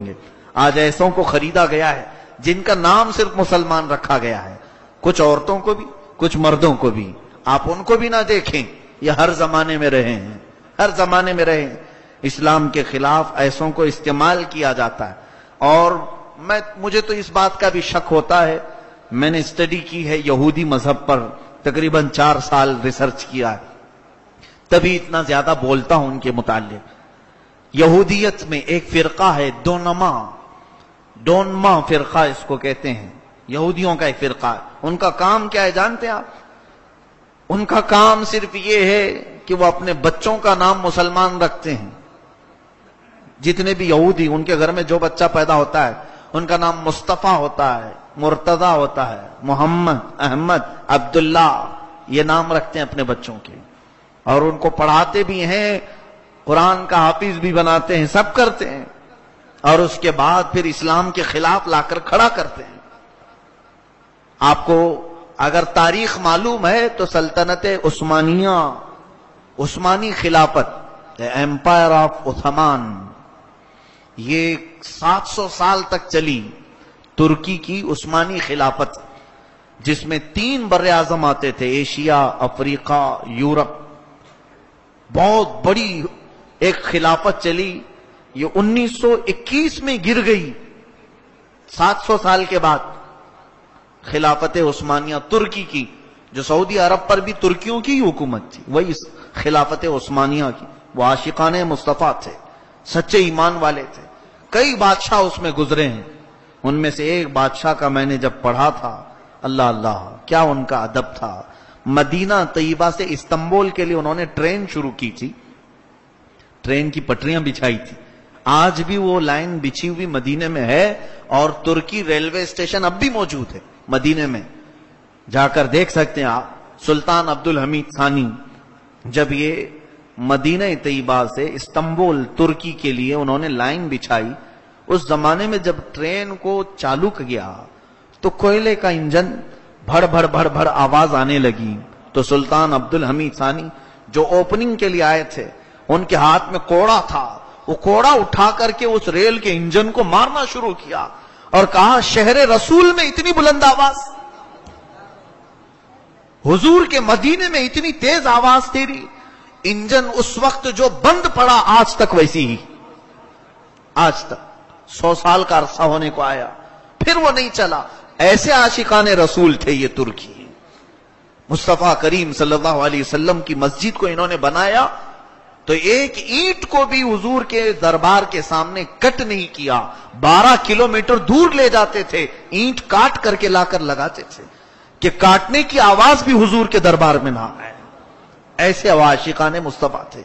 آج ایسوں کو خریدا گیا ہے جن کا نام صرف مسلمان رکھا گیا ہے، کچھ عورتوں کو بھی کچھ مردوں کو بھی. آپ ان کو بھی نہ دیکھیں، یہ ہر زمانے میں رہے ہیں، ہر زمانے میں رہے ہیں. اسلام کے خلاف ایسوں کو استعمال کیا جاتا ہے. اور مجھے تو اس بات کا بھی شک ہوتا ہے، میں نے اسٹڈی کی ہے یہودی مذہب پر، تقریباً 4 سال ریسرچ کیا ہے، تبھی اتنا زیادہ بولتا ہوں ان کے متعلق. یہودیت میں ایک فرقہ ہے ڈونما فرقہ اس کو کہتے ہیں، یہودیوں کا ایک فرقہ ہے. ان کا کام کیا ہے جانتے ہیں آپ؟ ان کا کام صرف یہ ہے کہ وہ اپنے بچوں کا نام مسلمان رکھتے ہیں. جتنے بھی یہودی ان کے گھر میں جو بچہ پیدا ہوتا ہے ان کا نام مصطفیٰ ہوتا ہے، مرتضی ہوتا ہے، محمد، احمد، عبداللہ، یہ نام رکھتے ہیں اپنے بچوں کے. اور ان کو پڑھاتے بھی ہیں، قرآن کا حافظ بھی بناتے ہیں، سب کرتے ہیں. اور اس کے بعد پھر اسلام کے خلاف لا کر کھڑا کرتے ہیں. آپ کو اگر تاریخ معلوم ہے تو سلطنت عثمانیہ، عثمانی خلافت، ایمپائر آف عثمان، یہ 700 سال تک چلی. ترکی کی عثمانی خلافت جس میں 3 بر اعظم آتے تھے، ایشیا، افریقہ، یورپ. بہت بڑی ایک خلافت چلی. یہ 1921 میں گر گئی. 700 سال کے بعد خلافت عثمانیہ ترکی کی، جو سعودی عرب پر بھی ترکیوں کی حکومت تھی، وہی خلافت عثمانیہ کی. وہ عاشقان مصطفیٰ تھے، سچے ایمان والے تھے. کئی بادشاہ اس میں گزرے ہیں. ان میں سے ایک بادشاہ کا میں نے جب پڑھا تھا، اللہ اللہ کیا ان کا ادب تھا. مدینہ طیبہ سے استنبول کے لیے انہوں نے ٹرین شروع کی تھی، ٹرین کی پٹریاں بچھائی تھی. آج بھی وہ لائن بچھی ہوئی مدینے میں ہے، اور ترکی ریلوے اسٹیشن اب بھی موجود ہے مدینے میں، جا کر دیکھ سکتے ہیں آپ. سلطان عبدالحمید ثانی جب یہ مدینہ طیبہ سے استنبول ترکی کے لیے انہوں نے لائن بچھائی، اس زمانے میں جب ٹرین کو چالو کیا تو کوئلے کا انجن بھڑ بھڑ بھڑ بھڑ آواز آنے لگی. تو سلطان عبدالحمید ثانی جو اوپننگ کے لیے آئے تھے، ان کے ہاتھ میں کوڑا تھا. وہ کوڑا اٹھا کر کے اس ریل کے انجن کو مارنا شروع کیا اور کہا، شہر رسول میں اتنی بلند آواز، حضور کے مدینے میں اتنی تیز آواز تیری. انجن اس وقت جو بند پڑا آج تک ویسی ہی، آج تک 100 سال کا عرصہ ہونے کو آیا، پھر وہ نہیں چلا. ایسے عاشقان رسول تھے یہ ترکی. مصطفیٰ کریم صلی اللہ علیہ وسلم کی مسجد کو انہوں نے بنایا تو ایک اینٹ کو بھی حضور کے دربار کے سامنے کٹ نہیں کیا. 12 کلومیٹر دور لے جاتے تھے، اینٹ کاٹ کر کے لا کر لگاتے تھے کہ کاٹنے کی آواز بھی حضور کے دربار میں نہ آئے. ایسے عاشقان مصطفیٰ تھے.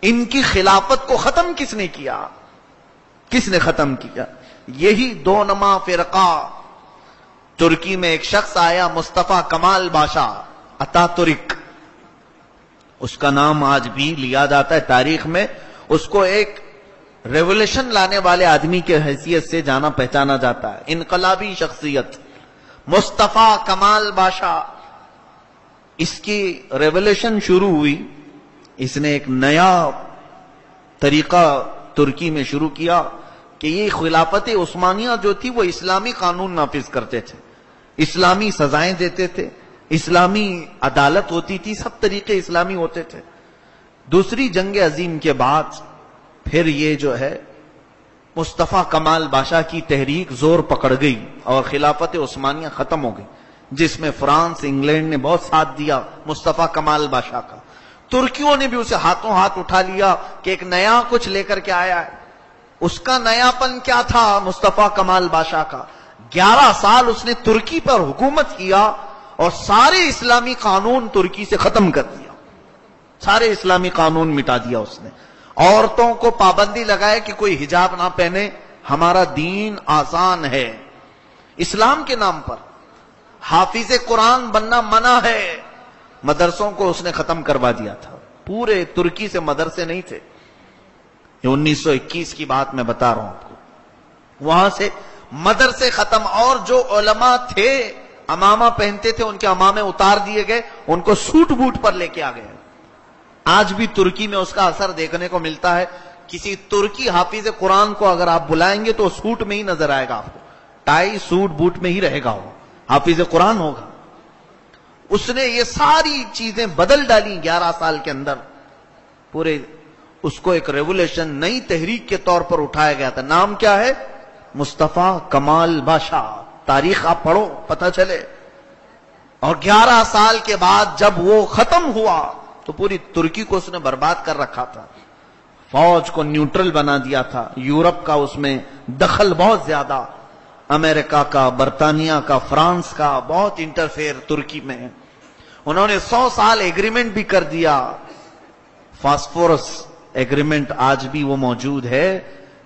ان کی خلافت کو ختم کس نے کیا؟ کس نے ختم کیا؟ یہی دونما فرقہ. ترکی میں ایک شخص آیا، مصطفیٰ کمال باشا اتا ترک، اس کا نام آج بھی لیا جاتا ہے تاریخ میں. اس کو ایک ریولیوشن لانے والے آدمی کے حیثیت سے جانا پہچانا جاتا ہے، انقلابی شخصیت مصطفیٰ کمال باشا. اس کی ریولیوشن شروع ہوئی، اس نے ایک نیا طریقہ ترکی میں شروع کیا کہ یہ خلافت عثمانیہ جو تھی وہ اسلامی قانون نافذ کرتے تھے، اسلامی سزائیں دیتے تھے، اسلامی عدالت ہوتی تھی، سب طریقے اسلامی ہوتے تھے. دوسری جنگ عظیم کے بعد پھر یہ جو ہے مصطفیٰ کمال باشا کی تحریک زور پکڑ گئی اور خلافت عثمانیہ ختم ہو گئی، جس میں فرانس، انگلینڈ نے بہت ساتھ دیا مصطفیٰ کمال باشا کا. ترکیوں نے بھی اسے ہاتھوں ہاتھ اٹھا لیا کہ ایک نیا کچھ لے کر کے آیا ہے. اس کا نیا پن کیا تھا مصطفیٰ کمال باشا کا؟ 11 سال اس نے ترکی پر حکومت کیا اور سارے اسلامی قانون ترکی سے ختم کر دیا، سارے اسلامی قانون مٹا دیا اس نے. عورتوں کو پابندی لگائے کہ کوئی حجاب نہ پہنے، ہمارا دین آسان ہے. اسلام کے نام پر حافظ قرآن بننا منع ہے. مدرسوں کو اس نے ختم کروا دیا تھا. پورے ترکی سے مدرسے نہیں تھے. یہ 1921 کی بات میں بتا رہا ہوں آپ کو. وہاں سے مدرسے ختم، اور جو علماء تھے امامہ پہنتے تھے ان کے امامے اتار دیے گئے، ان کو سوٹ بوٹ پر لے کے آ گئے. آج بھی ترکی میں اس کا اثر دیکھنے کو ملتا ہے کسی ترکی حافظ قرآن کو اگر آپ بلائیں گے تو سوٹ میں ہی نظر آئے گا آپ کو، ٹائی سوٹ بوٹ میں ہی رہے گا، وہ حافظ قرآن ہوگا۔ اس نے یہ ساری چیزیں بدل ڈالی 11 سال کے اندر، پورے اس کو ایک ریولیوشن، نئی تحریک کے طور پر اٹھایا گیا تھا۔ نام کیا ہے؟ مصطفیٰ کمال باشا۔ تاریخ آپ پڑھو پتہ چلے۔ اور 11 سال کے بعد جب وہ ختم ہوا تو پوری ترکی کو اس نے برباد کر رکھا تھا، فوج کو نیوٹرل بنا دیا تھا، یورپ کا اس میں دخل بہت زیادہ، امریکہ کا، برطانیہ کا، فرانس کا بہت انٹرفیئر ترکی میں۔ انہوں نے 100 سال ایگریمنٹ بھی کر دیا، فاسفورس ایگریمنٹ آج بھی وہ موجود ہے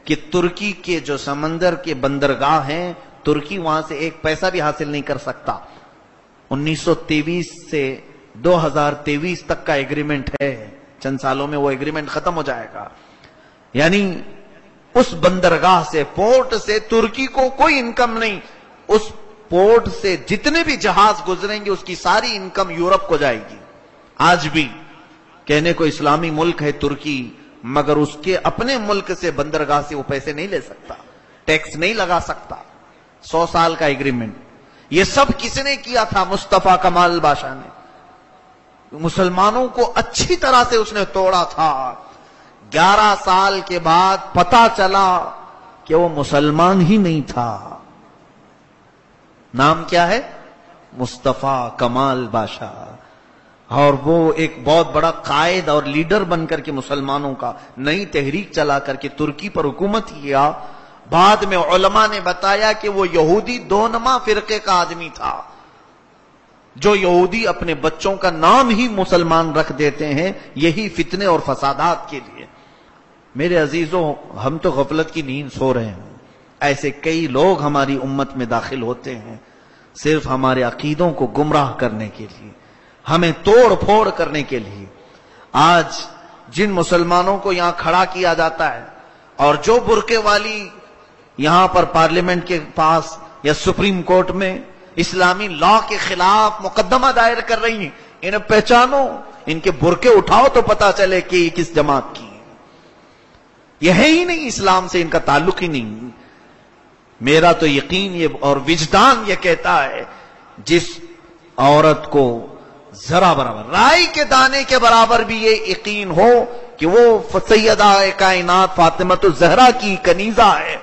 کہ ترکی کے جو سمندر کے بندرگاہ ہیں، ترکی وہاں سے ایک پیسہ بھی حاصل نہیں کر سکتا۔ 1923 سے 2023 تک کا ایگریمنٹ ہے، چند سالوں میں وہ ایگریمنٹ ختم ہو جائے گا۔ یعنی اس بندرگاہ سے، پورٹ سے ترکی کو کوئی انکم نہیں، اس پورٹ سے جتنے بھی جہاز گزریں گے اس کی ساری انکم یورپ کو جائے گی۔ آج بھی کہنے کو اسلامی ملک ہے ترکی، مگر اس کے اپنے ملک سے بندرگاہ سے وہ پیسے نہیں لے سکتا، ٹیکس نہیں لگا سکتا۔ 100 سال کا ایگریمنٹ، یہ سب کس نے کیا تھا؟ مصطفیٰ کمال باشا نے۔ مسلمانوں کو اچھی طرح سے اس نے توڑا تھا۔ 11 سال کے بعد پتا چلا کہ وہ مسلمان ہی نہیں تھا۔ نام کیا ہے؟ مصطفیٰ کمال باشا۔ اور وہ ایک بہت بڑا قائد اور لیڈر بن کر کے مسلمانوں کا نئی تحریک چلا کر کے ترکی پر حکومت کیا۔ بعد میں علماء نے بتایا کہ وہ یہودی دونما فرقے کا آدمی تھا، جو یہودی اپنے بچوں کا نام ہی مسلمان رکھ دیتے ہیں، یہی فتنے اور فسادات کے لیے۔ میرے عزیزوں، ہم تو غفلت کی نیند سو رہے ہیں، ایسے کئی لوگ ہماری امت میں داخل ہوتے ہیں صرف ہمارے عقیدوں کو گمراہ کرنے کے لیے، ہمیں توڑ پھوڑ کرنے کے لیے۔ آج جن مسلمانوں کو یہاں کھڑا کیا جاتا ہے اور جو برقعے والی یہاں پر پارلیمنٹ کے پاس یا سپریم کورٹ میں اسلامی لا کے خلاف مقدمہ دائر کر رہی ہیں، انہیں پہچانو، ان کے برقعے اٹھاؤ تو پتا چلے کہ یہ کس جماعت کی ہے۔ یہ ہے ہی نہیں، اسلام سے ان کا تعلق ہی نہیں۔ میرا تو یقین یہ اور وجدان یہ کہتا ہے، جس عورت کو ذرا برابر رائی کے دانے کے برابر بھی یہ یقین ہو کہ وہ سیدہ کائنات فاطمۃ الزہرا کی کنیزہ ہے،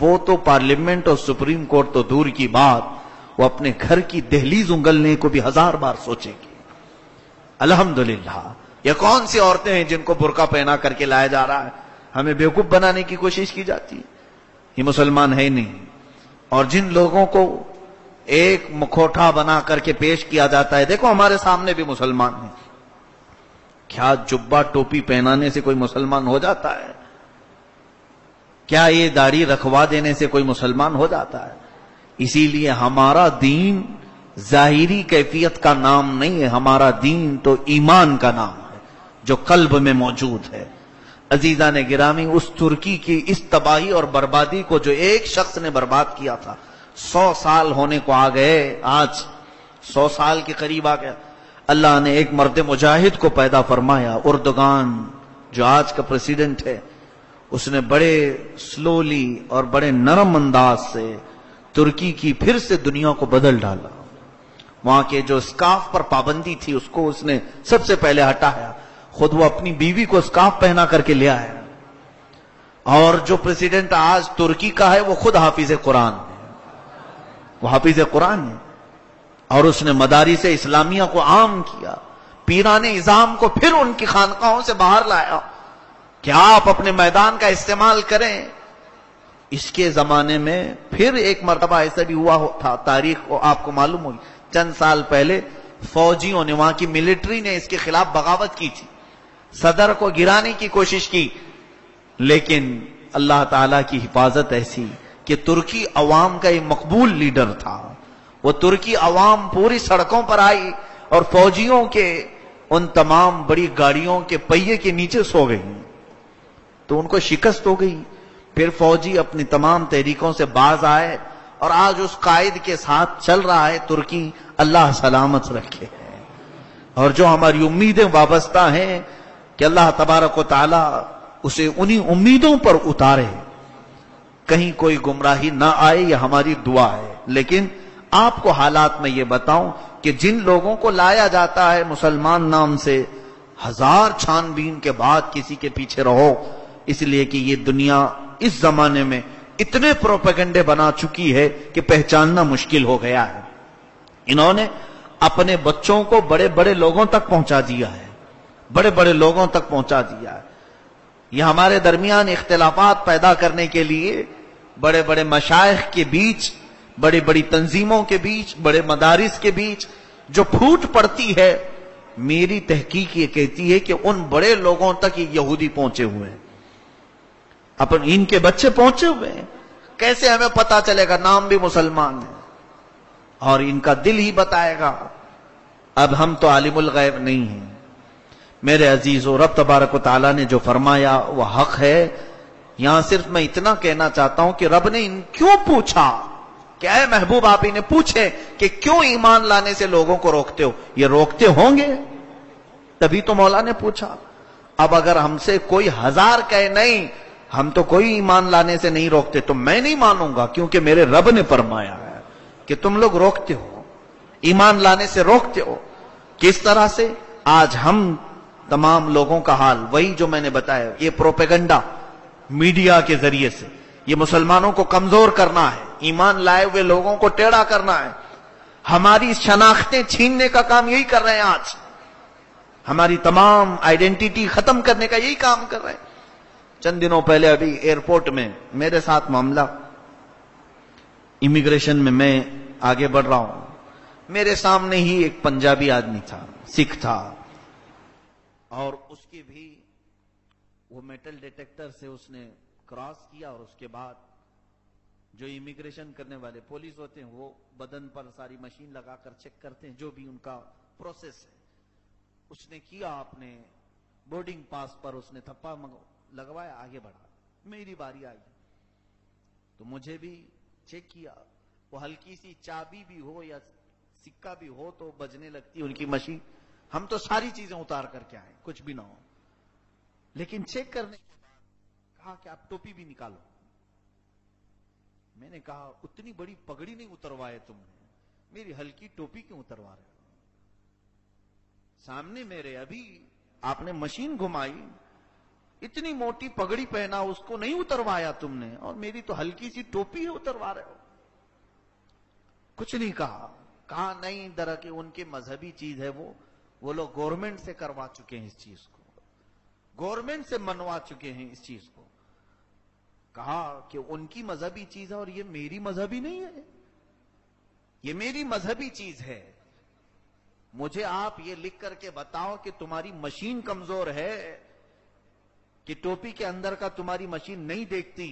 وہ تو پارلیمنٹ اور سپریم کورٹ تو دور کی بات، وہ اپنے گھر کی دہلیز انگلنے کو بھی 1000 بار سوچے گی۔ الحمدللہ، یہ کون سی عورتیں ہیں جن کو برقع پہنا کر کے لایا جا رہا ہے؟ ہمیں بیوقوف بنانے کی کوشش کی جاتی ہے، یہ مسلمان ہے نہیں۔ اور جن لوگوں کو ایک مکھوٹا بنا کر کے پیش کیا جاتا ہے، دیکھو ہمارے سامنے بھی مسلمان ہیں، کیا جبہ ٹوپی پہنانے سے کوئی مسلمان ہو جاتا ہے؟ کیا یہ داڑھی رکھوا دینے سے کوئی مسلمان ہو جاتا ہے؟ اسی لیے ہمارا دین ظاہری کیفیت کا نام نہیں ہے، ہمارا دین تو ایمان کا نام ہے جو قلب میں موجود ہے۔ عزیزان گرامی، اس ترکی کی اس تباہی اور بربادی کو جو ایک شخص نے برباد کیا تھا، 100 سال ہونے کو آ گئے، آج 100 سال کے قریب آ گیا۔ اللہ نے ایک مرد مجاہد کو پیدا فرمایا، اردگان جو آج کا پریزیڈنٹ ہے، اس نے بڑے سلولی اور بڑے نرم انداز سے ترکی کی پھر سے دنیا کو بدل ڈالا۔ وہاں کے جو اسکارف پر پابندی تھی اس کو اس نے سب سے پہلے ہٹایا، خود وہ اپنی بیوی کو اسکارف پہنا کر کے لے آیا۔ اور جو پریزیڈنٹ آج ترکی کا ہے وہ خود حافظ قرآن ہے، وہ حافظ قرآن ہے، اور اس نے مدارس اسلامیہ کو عام کیا، پیران اعظام کو پھر ان کی خانقاہوں سے باہر لایا کہ آپ اپنے میدان کا استعمال کریں۔ اس کے زمانے میں پھر ایک مرتبہ ایسا بھی ہوا تھا، تاریخ کو آپ کو معلوم ہوئی، چند سال پہلے فوجیوں نے، وہاں کی ملٹری نے اس کے خلاف بغاوت کی تھی، صدر کو گرانے کی کوشش کی، لیکن اللہ تعالیٰ کی حفاظت ایسی کہ ترکی عوام کا ایک مقبول لیڈر تھا، وہ ترکی عوام پوری سڑکوں پر آئی اور فوجیوں کے ان تمام بڑی گاڑیوں کے پہیے کے نیچے سو گئی، تو ان کو شکست ہو گئی۔ پھر فوجی اپنی تمام تحریکوں سے باز آئے اور آج اس قائد کے ساتھ چل رہا ہے ترکی، اللہ سلامت رکھے۔ اور جو ہماری امیدیں وابستہ ہیں کہ اللہ تبارک و تعالی اسے انہی امیدوں پر اتارے، کہیں کوئی گمراہی نہ آئے، یہ ہماری دعا ہے۔ لیکن آپ کو حالات میں یہ بتاؤں کہ جن لوگوں کو لایا جاتا ہے مسلمان نام سے، ہزار چھان بین کے بعد کسی کے پیچھے رہو، اس لیے کہ یہ دنیا اس زمانے میں اتنے پروپیگنڈے بنا چکی ہے کہ پہچاننا مشکل ہو گیا ہے۔ انہوں نے اپنے بچوں کو بڑے بڑے لوگوں تک پہنچا دیا ہے، بڑے بڑے لوگوں تک پہنچا دیا ہے۔ یہ ہمارے درمیان اختلافات پیدا کرنے کے لیے بڑے بڑے مشائخ کے بیچ، بڑی بڑی تنظیموں کے بیچ، بڑے مدارس کے بیچ جو پھوٹ پڑتی ہے، میری تحقیق یہ کہتی ہے کہ ان بڑے لوگوں تک یہ یہودی پہنچے ہوئے ہیں، ان کے بچے پہنچے ہوئے ہیں۔ کیسے ہمیں پتا چلے گا؟ نام بھی مسلمان ہے اور ان کا دل ہی بتائے گا۔ اب ہم تو عالم الغیب نہیں ہیں میرے عزیزو، رب تبارک و تعالیٰ نے جو فرمایا وہ حق ہے۔ یہاں صرف میں اتنا کہنا چاہتا ہوں کہ رب نے کیوں پوچھا کہ اے محبوب آپ انہیں پوچھیں کہ کیوں ایمان لانے سے لوگوں کو روکتے ہو؟ یہ روکتے ہوں گے تبھی تو مولا نے پوچھا۔ اب اگر ہم سے کوئی ہزار کہے نہیں ہم تو کوئی ایمان لانے سے نہیں روکتے، تو میں نہیں مانوں گا، کیونکہ میرے رب نے فرمایا ہے کہ تم لوگ روکتے ہو، ایمان لانے سے روکتے ہو۔ کس طرح سے؟ آج ہم تمام لوگوں کا حال وہی جو میں نے بتایا، یہ پروپیگنڈا میڈیا کے ذریعے سے یہ مسلمانوں کو کمزور کرنا ہے، ایمان لائے ہوئے لوگوں کو ٹیڑھا کرنا ہے، ہماری شناختیں چھیننے کا کام یہی کر رہے ہیں۔ آج ہماری تمام آئیڈینٹی ختم کرنے کا یہی کام کر رہے ہیں۔ چند دنوں پہلے ابھی ایئرپورٹ میں میرے ساتھ معاملہ، امیگریشن میں آگے بڑھ رہا ہوں، میرے سامنے ہی ایک پنجابی آدمی تھا، سکھ تھا، اور اس کی بھی وہ میٹل ڈیٹیکٹر سے اس نے کراس کیا، اور اس کے بعد جو امیگریشن کرنے والے پولیس ہوتے ہیں وہ بدن پر ساری مشین لگا کر چیک کرتے ہیں، جو بھی ان کا پروسیس ہے۔ اس نے کیا، اپنے بورڈنگ پاس پر اس نے تھپا لگوایا، آگے بڑھا، میری باری آئی تو مجھے بھی چیک کیا، وہ ہلکی سی چابی بھی ہو یا سکہ بھی ہو تو بجنے لگتی ان کی مشین۔ ہم تو ساری چیزیں اتار کر کے آئے، کچھ بھی نہ ہو، لیکن چیک کرنے کے بعد کہا کہ آپ ٹوپی بھی نکالو۔ میں نے کہا اتنی بڑی پگڑی نہیں اتروائے تم نے، میری ہلکی ٹوپی کیوں اتروا رہے ہو؟ سامنے میرے ابھی آپ نے مشین گھمائی، اتنی موٹی پگڑی پہنا، اس کو نہیں اتروایا تم نے، اور میری تو ہلکی سی ٹوپی اتروا رہے ہو۔ کچھ نہیں کہا، کہا نہیں درحقیقت ان کی مذہبی چیز ہے، وہ لوگ گورنمنٹ سے کروا چکے ہیں اس چیز کو، گورنمنٹ سے منوا چکے ہیں اس چیز کو۔ کہا کہ ان کی مذہبی چیز ہے اور یہ میری مذہبی نہیں ہے، یہ میری مذہبی چیز ہے۔ مجھے آپ یہ لکھ کر کے بتاؤ کہ تمہاری مشین کمزور ہے، کہ ٹوپی کے اندر کا تمہاری مشین نہیں دیکھتی،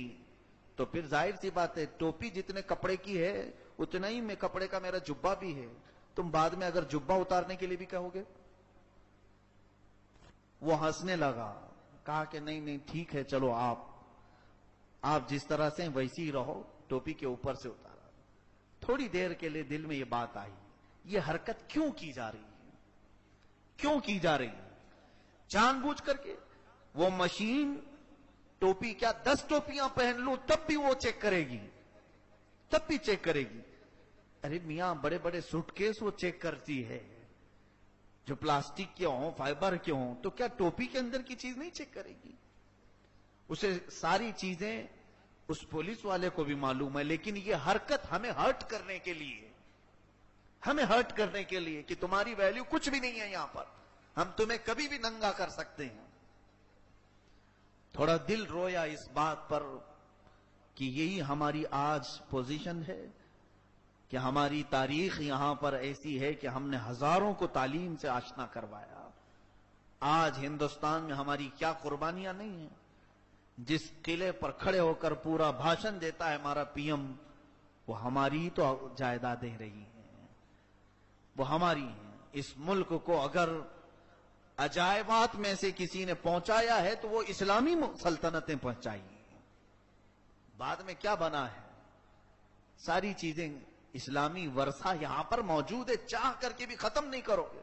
تو پھر ظاہر سی بات ہے ٹوپی جتنے کپڑے کی ہے اتنا ہی میں کپڑے کا میرا جبہ بھی ہے، تم بعد میں اگر جبہ اتارنے کے لیے بھی کہو گے۔ وہ ہنسنے لگا، کہا کہ نہیں ٹھیک ہے، چلو آپ جس طرح سے ویسی ہی رہو، ٹوپی کے اوپر سے اتارا۔ تھوڑی دیر کے لیے دل میں یہ بات آئی، یہ حرکت کیوں کی جا رہی ہے؟ کیوں کی جا رہی ہے؟ جان بوجھ کر کے وہ مشین ٹوپی کیا 10 ٹوپیاں پہن لوں تب بھی وہ چیک کرے گی، تب بھی چیک کرے گی۔ ارے میاں بڑے بڑے سوٹ کیس وہ چیک کرتی ہے، جو پلاسٹک کے ہوں، فائبر کے ہوں، تو کیا ٹوپی کے اندر کی چیز نہیں چیک کرے گی؟ اسے ساری چیزیں اس پولیس والے کو بھی معلوم ہے، لیکن یہ حرکت ہمیں ہرٹ کرنے کے لیے، ہمیں ہرٹ کرنے کے لیے کہ تمہاری ویلیو کچھ بھی نہیں ہے یہاں پر، ہم تمہیں کبھی بھی ننگا کر سکتے ہیں۔ تھوڑا دل رویا اس بات پر کہ یہی ہماری آج پوزیشن ہے، کہ ہماری تاریخ یہاں پر ایسی ہے کہ ہم نے ہزاروں کو تعلیم سے آشنا کروایا۔ آج ہندوستان میں ہماری کیا قربانیاں نہیں ہیں؟ جس قلعے پر کھڑے ہو کر پورا بھاشن دیتا ہے ہمارا پی ایم، وہ ہماری تو جائیدادیں رہی ہیں، وہ ہماری ہیں۔ اس ملک کو اگر عجائبات میں سے کسی نے پہنچایا ہے تو وہ اسلامی سلطنتیں پہنچائی ہیں۔ بعد میں کیا بنا ہے؟ ساری چیزیں اسلامی ورثہ یہاں پر موجود ہے، چاہ کر کے بھی ختم نہیں کرو گے۔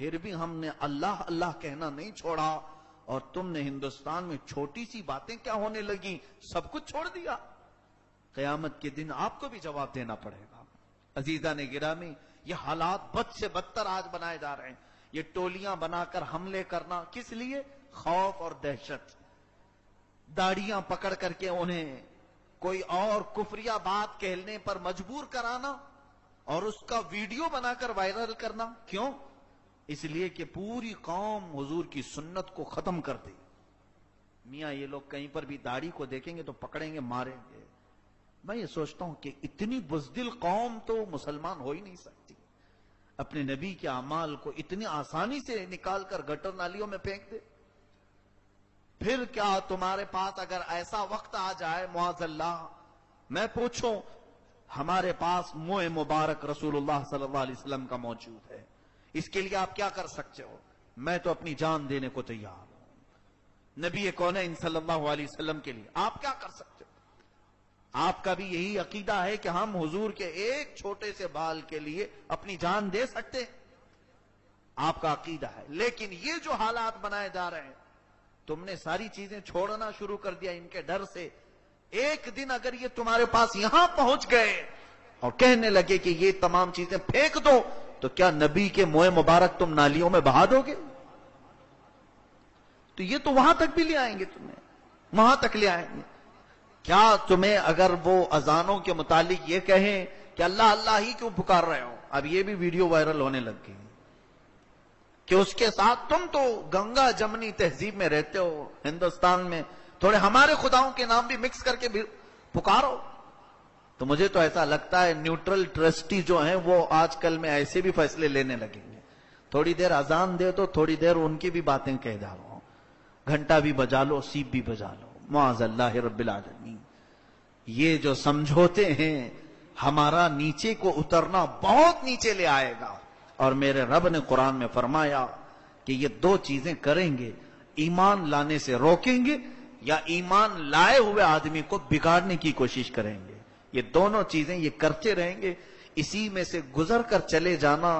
پھر بھی ہم نے اللہ اللہ کہنا نہیں چھوڑا، اور تم نے ہندوستان میں چھوٹی سی باتیں کیا ہونے لگیں، سب کچھ چھوڑ دیا۔ قیامت کے دن آپ کو بھی جواب دینا پڑے گا۔ عزیزان گرامی، یہ حالات بد سے بدتر آج بنائے جا رہے ہیں۔ یہ ٹولیاں بنا کر حملے کرنا، کس لیے؟ خوف اور دہشت۔ داڑیاں پکڑ کر کے انہیں کوئی اور کفریہ بات کہنے پر مجبور کرانا اور اس کا ویڈیو بنا کر وائرل کرنا۔ کیوں؟ اس لیے کہ پوری قوم حضور کی سنت کو ختم کر دے۔ میاں یہ لوگ کہیں پر بھی داڑھی کو دیکھیں گے تو پکڑیں گے، ماریں گے۔ میں یہ سوچتا ہوں کہ اتنی بزدل قوم تو مسلمان ہو ہی نہیں سکتی، اپنے نبی کے اعمال کو اتنی آسانی سے نکال کر گٹر نالیوں میں پھینک دے۔ پھر کیا تمہارے پاس اگر ایسا وقت آ جائے معاذ اللہ، میں پوچھوں، ہمارے پاس منہ مبارک رسول اللہ صلی اللہ علیہ وسلم کا موجود ہے، اس کے لیے آپ کیا کر سکتے ہو؟ میں تو اپنی جان دینے کو تیار ہوں نبی کونین صلی اللہ علیہ وسلم کے لیے۔ آپ کیا کر سکتے ہو؟ آپ کا بھی یہی عقیدہ ہے کہ ہم حضور کے ایک چھوٹے سے بال کے لیے اپنی جان دے سکتے ہیں؟ آپ کا عقیدہ ہے، لیکن یہ جو حالات بنائے جا رہے ہیں، تم نے ساری چیزیں چھوڑنا شروع کر دیا ان کے ڈر سے۔ ایک دن اگر یہ تمہارے پاس یہاں پہنچ گئے اور کہنے لگے کہ یہ تمام چیزیں پھینک دو، تو کیا نبی کے منہ مبارک تم نالیوں میں بہا دو گے؟ تو یہ تو وہاں تک بھی لے آئیں گے، تمہیں وہاں تک لے آئیں گے۔ کیا تمہیں اگر وہ اذانوں کے متعلق یہ کہیں کہ اللہ اللہ ہی کیوں پکار رہے ہو، اب یہ بھی ویڈیو وائرل ہونے لگ گئی کہ اس کے ساتھ تم تو گنگا جمنی تہذیب میں رہتے ہو ہندوستان میں، تھوڑے ہمارے خداؤں کے نام بھی مکس کر کے پکارو۔ تو مجھے تو ایسا لگتا ہے نیوٹرل ٹرسٹی جو ہیں وہ آج کل میں ایسے بھی فیصلے لینے لگیں گے، تھوڑی دیر اذان دے تو تھوڑی دیر ان کی بھی باتیں کہہ جاؤ، گھنٹہ بھی بجا لو، سیپ بھی بجا لو، معاذ اللہ رب العالمین۔ یہ جو سمجھوتے ہیں ہمارا نیچے کو اترنا بہت نیچے لے آئے گا، اور میرے رب نے قرآن میں فرمایا کہ یہ دو چیزیں کریں گے، ایمان لانے سے روکیں گے یا ایمان لائے ہوئے آدمی کو بگاڑنے کی کوشش کریں گے۔ یہ دونوں چیزیں یہ کرتے رہیں گے، اسی میں سے گزر کر چلے جانا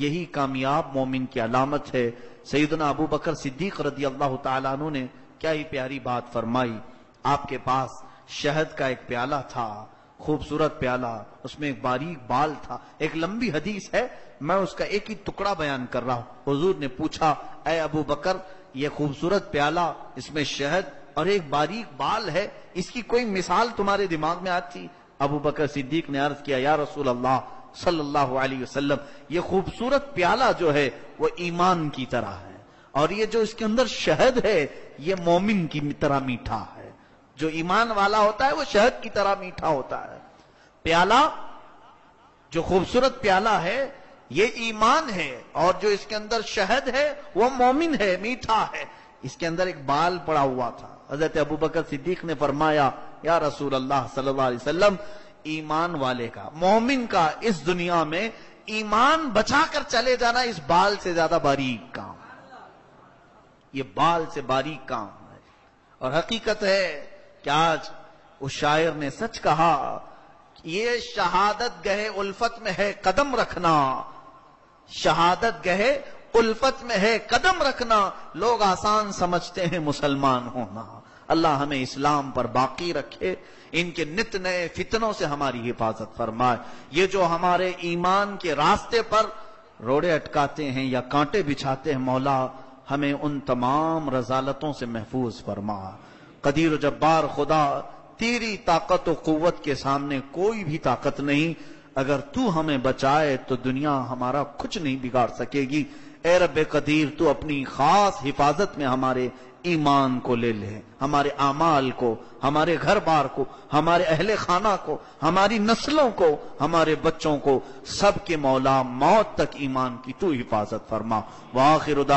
یہی کامیاب مومن کی علامت ہے۔ سیدنا ابو بکر صدیق رضی اللہ تعالیٰ عنہ نے کیا ہی پیاری بات فرمائی۔ آپ کے پاس شہد کا ایک پیالہ تھا، خوبصورت پیالہ، اس میں ایک باریک بال تھا۔ ایک لمبی حدیث ہے، میں اس کا ایک ہی ٹکڑا بیان کر رہا ہوں۔ حضور نے پوچھا، اے ابو بکر، یہ خوبصورت پیالہ، اس میں شہد اور ایک باریک بال ہے، اس کی کوئی مثال تمہارے دماغ میں آتی؟ ابو بکر صدیق نے عرض کیا، یا رسول اللہ صلی اللہ علیہ وسلم، یہ خوبصورت پیالہ جو ہے وہ ایمان کی طرح ہے، اور یہ جو اس کے اندر شہد ہے یہ مومن کی طرح میٹھا ہے۔ جو ایمان والا ہوتا ہے وہ شہد کی طرح میٹھا ہوتا ہے۔ پیالہ، جو خوبصورت پیالہ ہے یہ ایمان ہے، اور جو اس کے اندر شہد ہے وہ مومن ہے، میٹھا ہے۔ اس کے اندر ایک بال پڑا ہوا تھا۔ حضرت ابو بکر صدیق نے فرمایا، یا رسول اللہ صلی اللہ علیہ وسلم، ایمان والے کا، مومن کا اس دنیا میں ایمان بچا کر چلے جانا اس بال سے زیادہ باریک کام، یہ بال سے باریک کام ہے۔ اور حقیقت ہے کہ آج اس شاعر نے سچ کہا، یہ شہادت گہے الفت میں ہے قدم رکھنا، شہادت گہے الفت میں ہے قدم رکھنا، لوگ آسان سمجھتے ہیں مسلمان ہونا۔ اللہ ہمیں اسلام پر باقی رکھے، ان کے نت نئے فتنوں سے ہماری حفاظت فرمائے۔ یہ جو ہمارے ایمان کے راستے پر روڑے اٹکاتے ہیں یا کانٹے بچھاتے ہیں، مولا ہمیں ان تمام رذالتوں سے محفوظ فرما۔ قدیر و جبار خدا، تیری طاقت و قوت کے سامنے کوئی بھی طاقت نہیں، اگر تو ہمیں بچائے تو دنیا ہمارا کچھ نہیں بگاڑ سکے گی۔ اے رب قدیر، تو اپنی خاص حفاظت میں ہمارے ایمان کو لے لے، ہمارے اعمال کو، ہمارے گھر بار کو، ہمارے اہل خانہ کو، ہماری نسلوں کو، ہمارے بچوں کو، سب کے مولا موت تک ایمان کی تو حفاظت فرما۔ وآخر